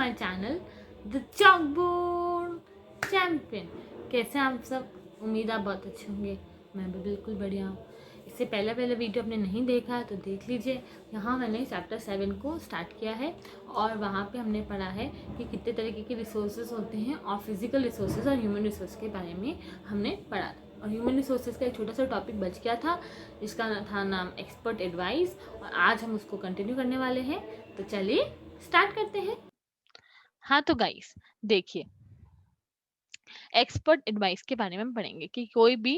My channel the chalkboard champion. कैसे हैं आप सब? उम्मीद आप बहुत अच्छे होंगे। मैं भी बिल्कुल बढ़िया हूँ। इससे पहले वीडियो आपने नहीं देखा है तो देख लीजिए। यहाँ मैंने चैप्टर 7 को स्टार्ट किया है और वहाँ पे हमने पढ़ा है कि कितने तरीके के रिसोर्सेज होते हैं और फिजिकल रिसोर्सेज और ह्यूमन रिसोर्स के बारे में हमने पढ़ा था। और ह्यूमन रिसोर्सेज का एक छोटा सा टॉपिक बच गया था जिसका था नाम एक्सपर्ट एडवाइस, और आज हम उसको कंटिन्यू करने वाले हैं। तो चलिए स्टार्ट करते हैं। हाँ तो गाइस देखिए, एक्सपर्ट एडवाइस के बारे में हम पढ़ेंगे कि कोई भी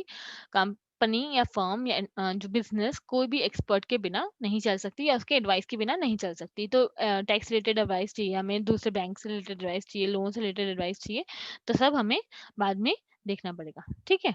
कंपनी या फर्म या जो बिजनेस कोई भी एक्सपर्ट के बिना नहीं चल सकती या उसके एडवाइस के बिना नहीं चल सकती। तो टैक्स रिलेटेड एडवाइस चाहिए हमें, दूसरे बैंक से रिलेटेड एडवाइस चाहिए, लोन से रिलेटेड एडवाइस चाहिए, तो सब हमें बाद में देखना पड़ेगा। ठीक है।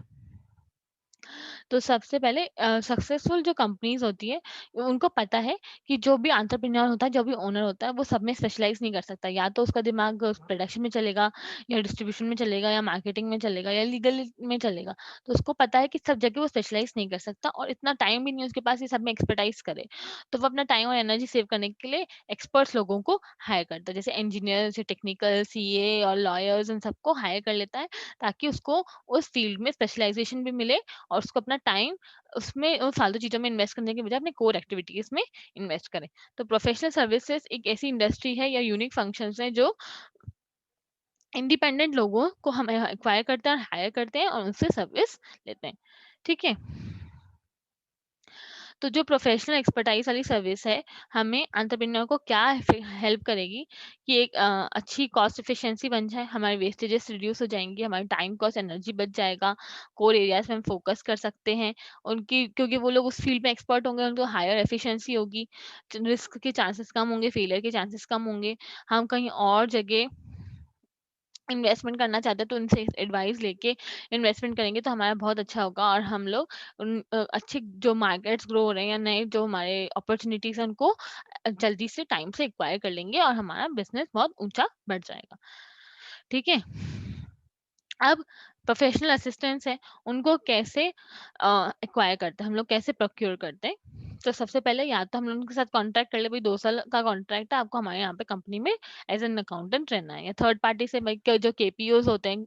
तो सबसे पहले सक्सेसफुल जो कंपनीज होती है उनको पता है कि जो भी एंटरप्रेन्योर होता है, जो भी ओनर होता है, वो सब में स्पेशलाइज नहीं कर सकता। या तो उसका दिमाग प्रोडक्शन में चलेगा, या डिस्ट्रीब्यूशन में चलेगा, या मार्केटिंग में चलेगा, या लीगल में चलेगा। तो उसको पता है कि सब जगह वो स्पेशलाइज नहीं कर सकता और इतना टाइम भी नहीं है उसके पास ये सब में एक्सपर्टाइज करे। तो वो अपना टाइम और एनर्जी सेव करने के लिए एक्सपर्ट्स लोगों को हायर करता है, जैसे इंजीनियर्स, टेक्निकल, सीए और लॉयर्स, इन सबको हायर कर लेता है ताकि उसको उस फील्ड में स्पेशलाइजेशन भी मिले और उसको अपना टाइम उसमें उन फालतू चीज़ों में इन्वेस्ट करने के बजाय अपने कोर एक्टिविटीज़ में इन्वेस्ट करें। तो प्रोफेशनल सर्विसेज एक ऐसी इंडस्ट्री है या यूनिक फंक्शंस हैं जो इंडिपेंडेंट लोगों को हमें एक्वायर करते हैं और हायर करते हैं और उनसे सर्विस लेते हैं। ठीक है। तो जो प्रोफेशनल एक्सपर्टाइज वाली सर्विस है, हमें एंटरप्रेन्योर को क्या हेल्प करेगी कि एक अच्छी कॉस्ट एफिशिएंसी बन जाए, हमारे वेस्टेजेस रिड्यूस हो जाएंगे, हमारी टाइम कॉस्ट एनर्जी बच जाएगा, कोर एरियाज में हम फोकस कर सकते हैं उनकी, क्योंकि वो लोग उस फील्ड में एक्सपर्ट होंगे, उनको हायर एफिशिएंसी होगी, रिस्क के चांसेस कम होंगे, फेलियर के चांसेस कम होंगे। हम कहीं और जगह इन्वेस्टमेंट करना चाहते हैं तो उनसे एडवाइस लेके इन्वेस्टमेंट करेंगे तो हमारा बहुत अच्छा होगा और हम लोग अच्छे जो मार्केट्स ग्रो हो रहे हैं या नए जो हमारे अपॉर्चुनिटीज हैं उनको जल्दी से टाइम से एक्वायर कर लेंगे और हमारा बिजनेस बहुत ऊंचा बढ़ जाएगा। ठीक है। अब प्रोफेशनल असिस्टेंट्स हैं, उनको कैसे एक्वायर करते हैं, हम लोग कैसे प्रोक्योर करते हैं। तो सबसे पहले या तो हम लोग उनके साथ कॉन्ट्रैक्ट कर ले, भाई 2 साल का कॉन्ट्रैक्ट है, आपको हमारे यहाँ पे कंपनी में एज एन अकाउंटेंट रहना है। या थर्ड पार्टी से भाई जो केपीओज होते हैं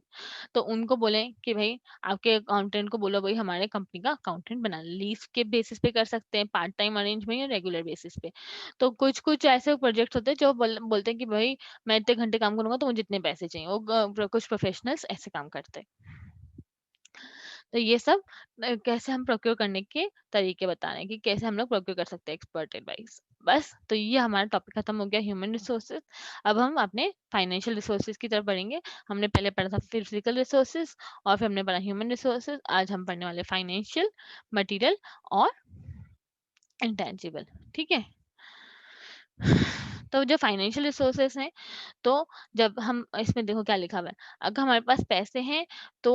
तो उनको बोले कि भाई आपके अकाउंटेंट को बोलो भाई हमारे कंपनी का अकाउंटेंट बना ले। लीव के बेसिस पे कर सकते हैं, पार्ट टाइम अरेंजमेंट या रेगुलर बेसिस पे। तो कुछ कुछ ऐसे प्रोजेक्ट्स होते हैं जो बोलते हैं कि भाई मैं इतने घंटे काम करूंगा तो मुझे जितने पैसे चाहिए, वो कुछ प्रोफेशनल्स ऐसे काम करते हैं। तो ये सब कैसे हम प्रोक्योर करने के तरीके बता रहे हैं कि कैसे हम लोग प्रोक्योर कर सकते हैं एक्सपर्ट एडवाइस। बस, तो ये हमारा टॉपिक खत्म हो गया ह्यूमन रिसोर्सेज। अब हम अपने फाइनेंशियल रिसोर्सेज की तरफ बढ़ेंगे। हमने पहले पढ़ा था फिजिकल रिसोर्सेज और फिर हमने पढ़ा ह्यूमन रिसोर्सेज। आज हम पढ़ने वाले फाइनेंशियल, मटेरियल और इंटेंजिबल। ठीक है। तो जो फाइनेंशियल रिसोर्सेज हैं, तो जब हम इसमें देखो क्या लिखा हुआ है, अगर हमारे पास पैसे हैं तो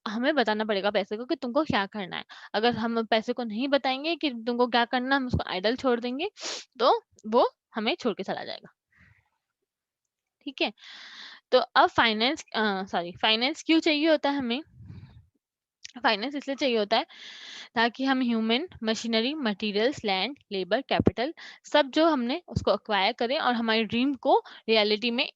हमें बताना पड़ेगा पैसे को कि तुमको क्या करना है। अगर हम पैसे को नहीं बताएंगे कि तुमको क्या करना है, हम उसको आइडल छोड़ देंगे तो वो हमें छोड़ के चला जाएगा। ठीक है। तो अब फाइनेंस क्यों चाहिए होता है हमें? फाइनेंस इसलिए चाहिए होता है ताकि हम human, machinery, materials, land, labour, capital सब जो हमने उसको एक्वायर करें और हमारी ड्रीम को रियलिटी में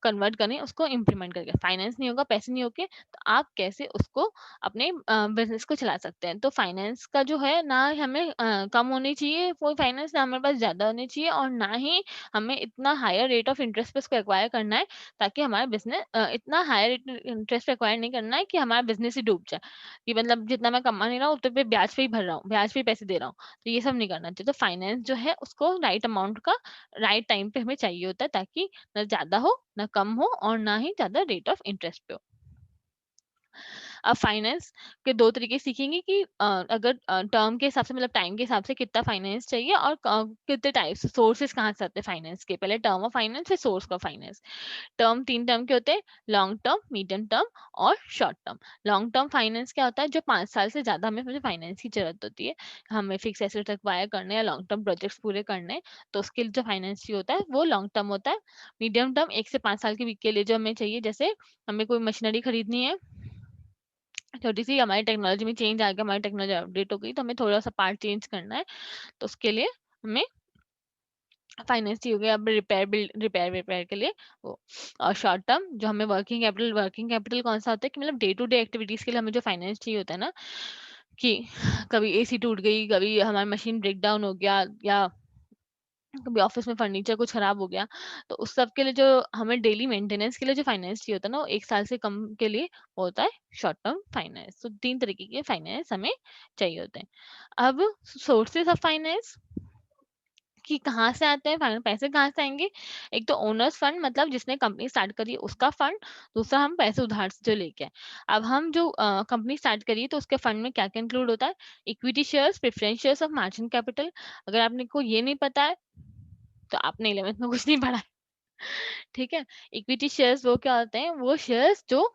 कन्वर्ट करें, उसको इम्प्लीमेंट करके। फाइनेंस नहीं होगा, पैसे नहीं होंगे, तो आप कैसे उसको अपने बिजनेस को चला सकते हैं। तो फाइनेंस का जो है ना, हमें कम होनी चाहिए कोई फाइनेंस, ना हमारे पास ज़्यादा होनी चाहिए और ना ही हमें इतना हायर रेट ऑफ इंटरेस्ट पे उसको एक्वायर करना है ताकि हमारा बिजनेस इतना हायर इंटरेस्ट पे एक्वायर नहीं करना है कि हमारा बिजनेस ही डूब जाए, कि मतलब जितना मैं कमा नहीं रहा हूँ उतने पे ब्याज पे ही भर रहा हूँ, ब्याज पे ही पैसे दे रहा हूँ। तो ये सब नहीं करना चाहिए। तो फाइनेंस जो है उसको राइट अमाउंट का राइट टाइम पे हमें चाहिए होता है ताकि ना ज़्यादा हो ना कम हो और ना ही ज़्यादा रेट ऑफ इंटरेस्ट पे हो। अब फाइनेंस के 2 तरीके सीखेंगे कि अगर टर्म के हिसाब से मतलब टाइम के हिसाब से कितना फाइनेंस चाहिए और कितने टाइप्स सोर्सेज कहाँ से आते हैं फाइनेंस के। पहले टर्म ऑफ फाइनेंस, फिर सोर्स का फाइनेंस। टर्म 3 टर्म के होते हैं, लॉन्ग टर्म, मीडियम टर्म और short term. Long term finance क्या होता है? जो 5 साल से ज़्यादा हमें फाइनेंस की ज़रूरत होती है, हमें फिक्स एसेट एक्वायर करने या लॉन्ग टर्म प्रोजेक्ट्स पूरे करने हैं, तो उसके लिए जो फाइनेंस चाहिए होता है वो लॉन्ग टर्म होता है। मीडियम टर्म 1 से 5 साल के लिए जो हमें चाहिए, जैसे हमें कोई मशीनरी खरीदनी है, छोटी-सी हमारी टेक्नोलॉजी में चेंज आ गया, हमारी टेक्नोलॉजी अपडेट हो गई तो हमें थोड़ा-सा पार्ट चेंज करना है, तो उसके लिए हमें फाइनेंस चाहिए होगा, अब रिपेयर के लिए वो। और शॉर्ट टर्म जो हमें वर्किंग कैपिटल कौन सा होता है कि मतलब डे टू डे एक्टिविटीज के लिए हमें जो फाइनेंस चाहिए होता है ना, कि कभी एसी टूट गई, कभी हमारी मशीन ब्रेक डाउन हो गया, या कभी ऑफिस में फर्नीचर कुछ खराब हो गया, तो उस सब के लिए जो हमें डेली मेंटेनेंस के लिए जो फाइनेंस चाहिए होता है ना, वो 1 साल से कम के लिए वो होता है शॉर्ट टर्म फाइनेंस। तो 3 तरीके के फाइनेंस हमें चाहिए होते हैं। अब सोर्सेस ऑफ फाइनेंस कि कहाँ से आते हैं फाइनल पैसे, कहाँ से आएँगे? एक तो ओनर्स फंड, मतलब जिसने कंपनी स्टार्ट करी है उसका फंड, दूसरा हम पैसे उधार से जो लेके आए। अब हम जो कंपनी स्टार्ट करी है तो उसके फंड में क्या-क्या इंक्लूड होता है? इक्विटी शेयर्स, प्रेफरेंस शेयर्स और मार्जिन कैपिटल। अगर आपने को ये नहीं पता है तो आपने 11th में कुछ नहीं पढ़ा है, ठीक है? इक्विटी शेयर्स वो क्या होते हैं? वो शेयर्स जो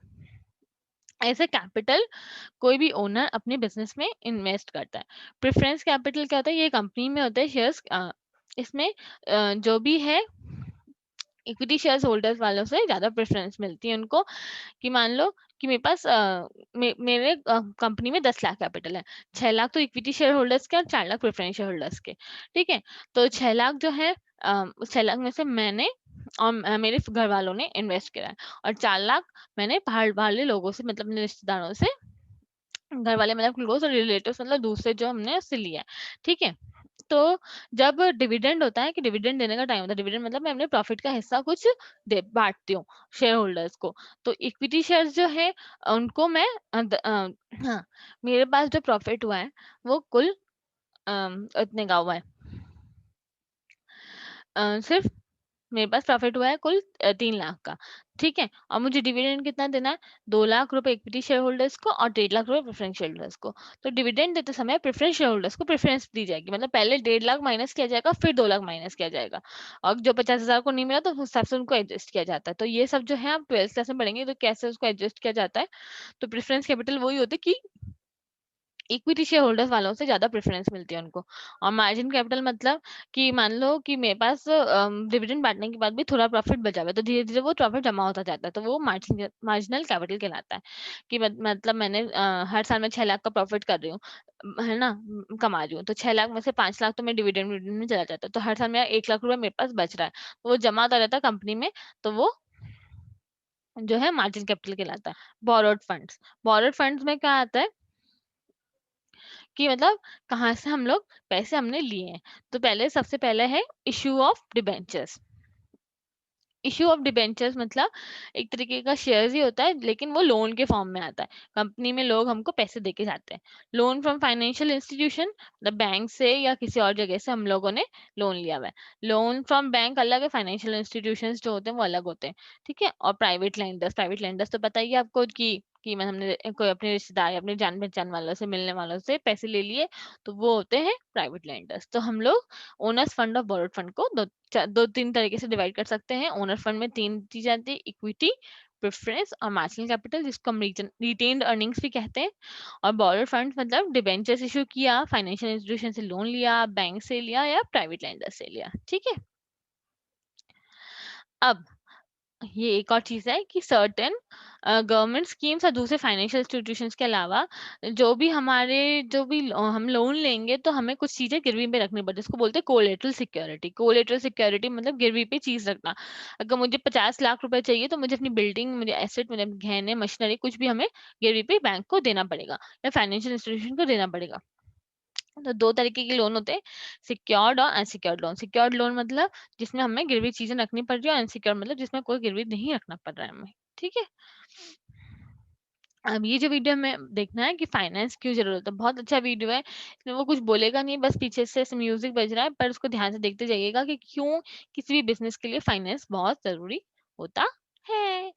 एज़ अ कैपिटल कोई भी ओनर अपने बिज़नेस में इन्वेस्ट करता है। प्रेफरेंस कैपिटल क्या होता है? ये कंपनी में होता है शेयर्स, इसमें जो भी है इक्विटी शेयर्स होल्डर्स वालों से ज़्यादा प्रेफ़रेंस मिलती है उनको, कि मान लो कि मेरे पास मेरे कंपनी में 10 लाख कैपिटल है, 6 लाख तो इक्विटी शेयर होल्डर्स के और 4 लाख प्रेफ़रेंस शेयर होल्डर्स के, ठीक है? तो 6 लाख जो है, 6 लाख में से मैंने और मेरे घर वालों ने इन्वेस्ट करा है, और 4 लाख मैंने बाहर बाहरले लोगों से, मतलब अपने रिश्तेदारों से, घर वाले मतलब क्लोज़ और रिलेटिव्स, मतलब दूसरे जो हमने उससे लिया है, ठीक है? तो जब डिविडेंड होता है, कि डिविडेंड देने का टाइम होता है, डिविडेंड मतलब मैं अपने प्रॉफिट का हिस्सा कुछ दे बाँटती हूँ शेयर होल्डर्स को। तो इक्विटी शेयर्स जो है उनको मैं हाँ, मेरे पास जो प्रॉफिट हुआ है वो कुल इतने का हुआ है, सिर्फ मेरे पास प्रॉफिट हुआ है कुल 3 लाख का, ठीक है? और मुझे डिविडेंड कितना देना है? 2 लाख रुपए इक्विटी शेयर होल्डर्स को और 1.5 लाख रुपए प्रेफरेंस शेयर होल्डर्स को। तो डिविडेंड देते समय प्रेफरेंस शेयर होल्डर्स को प्रेफरेंस दी जाएगी। मतलब पहले 1.5 लाख माइनस किया जाएगा, फिर 2 लाख माइनस किया जाएगा। और जो 50,000 को नहीं मिला तो उस हिसाब से उनको एडजस्ट किया जाता है। तो ये सब जो है आप 12th क्लास में पढ़ेंगे, तो कैसे उसको एडजस्ट किया जाता है। तो प्रेफरेंस कैपिटल वही होती है कि इक्विटी शेयर होल्डर्स वालों से ज़्यादा प्रेफ़रेंस मिलती है उनको। और मार्जिन कैपिटल मतलब कि मान लो कि मेरे पास डिविडेंड बाँटने के बाद भी थोड़ा प्रॉफ़िट बचा हुआ है, तो धीरे-धीरे वो प्रॉफ़िट जमा होता जाता है, तो वो मार्जिनल कैपिटल कहलाता है। कि मतलब मैंने हर साल मैं 6 लाख का प्रॉफ़िट कर रही हूँ, है ना? कमा रही हूँ, तो 6 लाख में से 5 लाख तो मैं डिविडेंड में चला जाता है, तो हर साल मेरा 1 लाख रुपए मेरे पास बच रहा है, तो वो जमा होता रहता है कंपनी में, तो वो जो है मार्जिन कैपिटल कहलाता है। बोरोड फंड्स में क्या आता है कि मतलब कहाँ से हम लोग पैसे हमने लिए हैं। तो पहले सबसे पहले है issue of debentures. Issue of debentures मतलब एक तरीके का शेयर्स ही होता है, लेकिन वो लोन के फॉर्म में आता है। कंपनी में लोग हमको पैसे दे के जाते हैं। लोन फ्रॉम फाइनेंशियल इंस्टीट्यूशन, मतलब बैंक से या किसी और जगह से हम लोगों ने लोन लिया हुआ है। लोन फ्रॉम बैंक अलग है, फाइनेंशियल इंस्टीट्यूशंस जो होते हैं वो अलग होते हैं, ठीक है? और प्राइवेट लेंडर्स तो पता ही है आपको कि मैं हमने कोई अपने रिश्तेदार या अपने जान पहचान वालों से, मिलने वालों से पैसे ले लिए, तो वो होते हैं प्राइवेट लेंडर्स। तो हम लोग ओनर्स फंड और बोरोड फंड को 2-3 तरीके से डिवाइड कर सकते हैं। ओनर फंड में 3 चीज़ें आती है, इक्विटी, प्रेफरेंस और मार्जिनल कैपिटल, जिसको हम रिटेन्ड अर्निंग्स भी कहते हैं। और बोरोड फंड मतलब डिबेंचर्स इश्यू किया, फाइनेंशियल इंस्टीट्यूशन से लोन लिया, बैंक से लिया या प्राइवेट लेंडर से लिया, ठीक है? अब ये एक और चीज़ है कि सर्टेन गवर्नमेंट स्कीम्स और दूसरे फाइनेंशियल इंस्टीट्यूशंस के अलावा जो भी हम लोन लेंगे, तो हमें कुछ चीज़ें गिरवी पे रखनी पड़ती है, जिसको बोलते हैं कोलेटरल सिक्योरिटी। कोलेटरल सिक्योरिटी मतलब गिरवी पे चीज़ रखना। अगर मुझे 50 लाख रुपए चाहिए, तो मुझे अपनी बिल्डिंग, मुझे एसेट, मुझे गहने, मशीनरी कुछ भी हमें गिरवी पे बैंक को देना पड़ेगा या फाइनेंशियल इंस्टीट्यूशन को देना पड़ेगा। तो 2 तरीके के लोन होते हैं, सिक्योर्ड और अनसिक्योर्ड लोन। सिक्योर्ड लोन मतलब जिसमें हमें गिरवी चीज़ें रखनी पड़ रही है, और अनसिक्योर्ड मतलब जिसमें कोई गिरवी नहीं रखना पड़ रहा है हमें, ठीक है? अब ये जो वीडियो हमें देखना है कि फाइनेंस क्यों ज़रूरत है, बहुत अच्छा वीडियो है। इसमें वो कुछ बोलेगा नहीं, बस पीछे से ऐसे म्यूज़िक बज रहा है, पर उसको ध्यान से देखते जाइएगा कि क्यों किसी भी बिज़नेस के लिए फाइनेंस बहुत ज़रूरी होता है।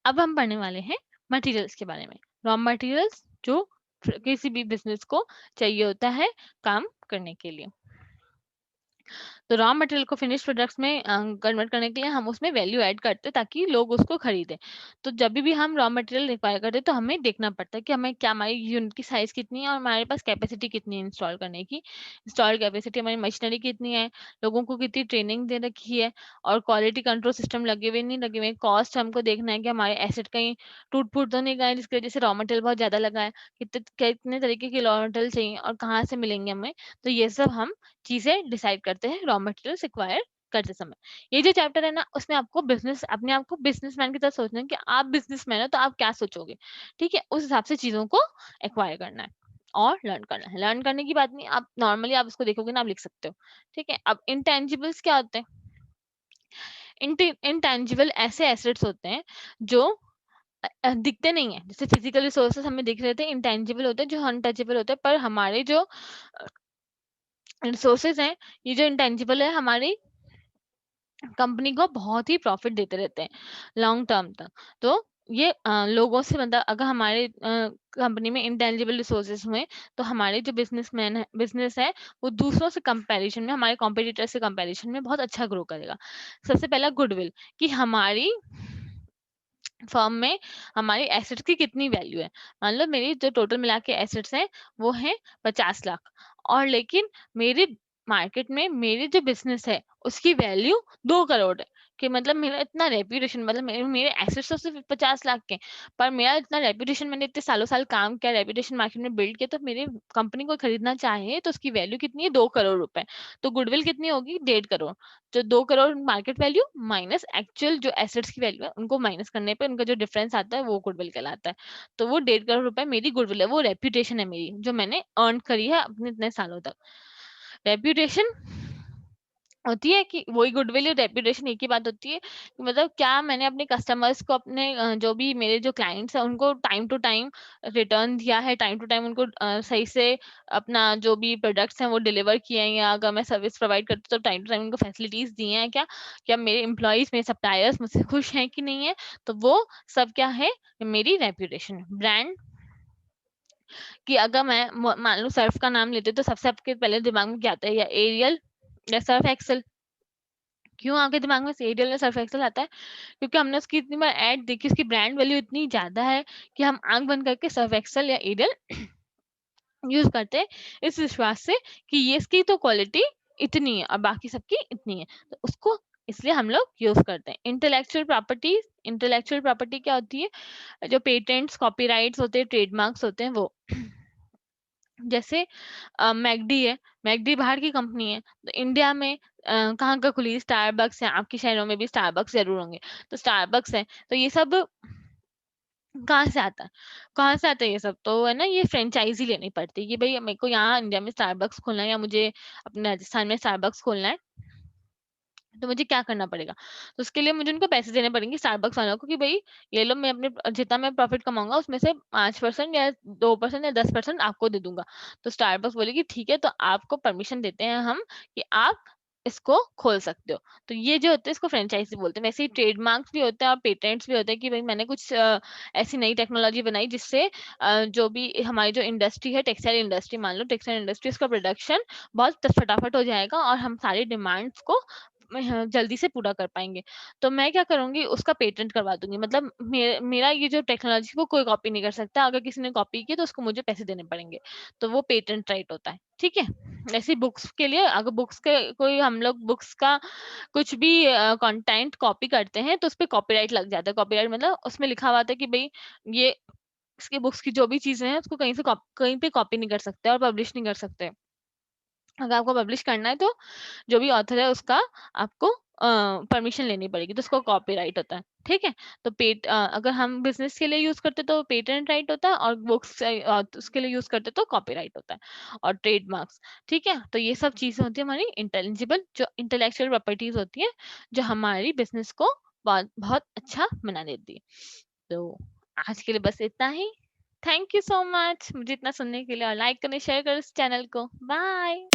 अब हम पढ़ने वाले हैं मटेरियल्स के बारे में। रॉ मटेरियल्स जो किसी भी बिजनेस को चाहिए होता है काम करने के लिए। तो रॉ मटेरियल को फिनिश प्रोडक्ट्स में कन्वर्ट करने के लिए हम उसमें वैल्यू ऐड करते हैं ताकि लोग उसको खरीदें। तो जब भी हम रॉ मटेरियल रिक्वायर करते हैं तो हमें देखना पड़ता है कि हमें क्या, हमारी यूनिट की साइज़ कितनी है और हमारे पास कैपेसिटी कितनी है इंस्टॉल करने की। इंस्टॉल कैपेसिटी, हमारी मशीनरी कितनी है, लोगों को कितनी ट्रेनिंग दे रखी है और क्वालिटी कंट्रोल सिस्टम लगे हुए नहीं लगे हुए। कॉस्ट हमको देखना है कि हमारे एसेट कहीं टूट-फूट तो नहीं गए जिसकी वज़ह से रॉ मटेरियल बहुत ज़्यादा लगा है। कितने तरीके के रॉ मटेरियल चाहिए और कहाँ से मिलेंगे हमें। तो ये सब हम चीज़ें डिसाइड करते हैं रॉ मटेरियल्स एक्वायर करते समय। ये जो चैप्टर है ना, उसमें आपको बिज़नेस, अपने आप को बिज़नेसमैन की तरह सोचना है कि आप बिज़नेसमैन हो तो आप क्या सोचोगे, ठीक है? उस हिसाब से चीज़ों को एक्वायर करना है और लर्न करना है। लर्न करने की बात नहीं, आप नॉर्मली आप उसको देखोगे ना, आप लिख सकते हो, ठीक है? अब इंटेंजिबल्स क्या होते हैं? इंटेंजिबल ऐसे एसेट्स होते हैं जो दिखते नहीं है। जैसे फिजिकल रिसोर्सेज हमें दिख रहे थे, इंटेंजिबल होते हैं जो अनटचेबल होते हैं, पर हमारे जो रिसोर्सेज हैं, ये जो इंटेंजिबल है, हमारी कंपनी को बहुत ही प्रॉफिट देते रहते हैं लॉन्ग टर्म तक। तो ये लोगों से, मतलब अगर हमारे कंपनी में इंटेंजिबल रिसोर्सेज हुए तो हमारे जो बिजनेस है वो दूसरों से कंपैरिजन में, हमारे कॉम्पिटिटर से कंपैरिजन में बहुत अच्छा ग्रो करेगा। सबसे पहला गुडविल, कि हमारी फर्म में हमारी एसेट्स की कितनी वैल्यू है। मान लो मेरी जो टोटल मिला के एसेट्स हैं वो हैं 50 लाख, और लेकिन मेरी मार्केट में मेरी जो बिजनेस है उसकी वैल्यू 2 करोड़ है। कि मतलब मेरा इतना रेप्यूटेशन, मतलब मेरे एसेट्स तो सिर्फ 50 लाख के हैं, पर मेरा इतना रेप्यूटेशन, मैंने इतने सालों साल काम किया, रेप्यूटेशन मार्केट में बिल्ड किया, तो मेरे कंपनी को खरीदना चाहे तो उसकी वैल्यू कितनी है, 2 करोड़ रुपए। तो गुडविल कितनी होगी, 1.5 करोड़। जो 2 crore market value minus actual जो एसेट्स की वैल्यू है, उनको माइनस करने पे उनका जो डिफरेंस आता है वो गुडविल कहलाता है। तो वो 1.5 करोड़ रुपए मेरी गुडविल है, वो रेप्यूटेशन है मेरी, जो मैंने अर्न करी है अपने इतने सालों तक। रेप्यूटेशन होती है कि वही गुडविल और रेप्यूटेशन एक ही बात होती है कि मतलब क्या मैंने अपने कस्टमर्स को, अपने जो भी मेरे जो क्लाइंट्स हैं उनको टाइम टू टाइम रिटर्न दिया है, टाइम टू टाइम उनको सही से अपना जो भी प्रोडक्ट्स हैं वो डिलीवर किए हैं, या अगर मैं सर्विस प्रोवाइड करती हूँ तो टाइम टू टाइम उनको फैसिलिटीज दी हैं क्या, क्या मेरे एम्प्लॉइज, मेरे सप्लायर्स मुझसे खुश हैं कि नहीं है। तो वो सब क्या है, मेरी रेप्यूटेशन। ब्रांड, कि अगर मैं मान लो सर्फ का नाम लेते तो सबसे आपके पहले दिमाग में क्या आता है, या एरियल या सर्फ एक्सेल। क्यों आपके दिमाग में एरियल या सर्फ एक्सेल आता है? क्योंकि हमने उसकी इतनी बार ऐड देखी, उसकी ब्रांड वैल्यू इतनी ज़्यादा है कि हम आँख बंद करके सर्फ एक्सेल या एरियल यूज़ करते हैं, इस विश्वास से कि ये इसकी तो क्वालिटी इतनी है और बाकी सबकी इतनी है। तो उसको इसलिए हम लोग यूज़ करते हैं। इंटेलेक्चुअल प्रॉपर्टी क्या होती है? जो पेटेंट्स, कॉपीराइट्स होते हैं, ट्रेडमार्क्स होते हैं वो। जैसे मैकडी है, मैकडी बाहर की कंपनी है, तो इंडिया में कहाँ का खुली, स्टारबक्स है, आपके शहरों में भी स्टारबक्स ज़रूर होंगे, तो स्टारबक्स है, तो ये सब कहाँ से आता है? कहाँ से आता है ये सब? तो है ना, ये फ्रैंचाइज़ी लेनी पड़ती है कि भई मेरे को यहाँ इंडिया में स्टारबक्स खोलना है या मुझे अपने राजस्थान में स्टारबक्स खोलना है, तो मुझे क्या करना पड़ेगा? तो उसके लिए मुझे उनको पैसे देने पड़ेंगे स्टारबक्स वालों को कि भई ये लो, मैं अपने जितना मैं प्रॉफ़िट कमाऊँगा उसमें से 5% या 2% या 10% आपको दे दूँगा। तो स्टारबक्स बोलेगी ठीक है, तो आपको परमिशन देते हैं हम कि आप इसको खोल सकते हो। तो ये जो होता है इसको फ्रैंचाइज़ी बोलते हैं। वैसे ही ट्रेडमार्क्स भी होते हैं और पेटेंट्स भी होते हैं कि भई मैंने कुछ ऐसी नई टेक्नोलॉजी बनाई जिससे जो भी हमारी जो इंडस्ट्री है, टेक्सटाइल इंडस्ट्री मान लो, टेक्सटाइल इंडस्ट्री, उसका प्रोडक्शन बहुत फटाफट हो जाएगा और हम सारी डिमांड्स को हाँ, जल्दी से पूरा कर पाएँगे। तो मैं क्या करूँगी, उसका पेटेंट करवा दूँगी। मतलब मेरा ये जो टेक्नोलॉजी को कोई कॉपी नहीं कर सकता। अगर किसी ने कॉपी की तो उसको मुझे पैसे देने पड़ेंगे। तो वो पेटेंट राइट होता है, ठीक है? ऐसे ही बुक्स के लिए, अगर बुक्स के कोई हम लोग बुक्स का कुछ भी कंटेंट कॉपी करते हैं तो उसपे कॉपीराइट लग जाता है। कॉपीराइट मतलब उसमें लिखा हुआ था कि भई ये इसकी बुक्स की जो भी चीज़ें हैं उसको कहीं पे कॉपी नहीं कर सकते और पब्लिश नहीं कर सकते। अगर आपको पब्लिश करना है तो जो भी ऑथर है उसका आपको परमिशन लेनी पड़ेगी, तो उसको कॉपीराइट होता है, ठीक है? तो अगर हम बिज़नेस के लिए यूज़ करते तो पेटेंट राइट होता है और बुक्स उसके लिए यूज़ करते तो कॉपीराइट होता है और ट्रेडमार्क्स, ठीक है? तो ये सब चीज़ें होती है हमारी इंटेलिजिबल, जो इंटेलेक्चुअल प्रॉपर्टीज़ होती हैं, जो हमारी बिज़नेस को बहुत बहुत अच्छा बना देती है। तो आज के लिए बस इतना ही। थैंक यू सो मच मुझे इतना सुनने के लिए, और लाइक करें, शेयर करें इस चैनल को। बाय।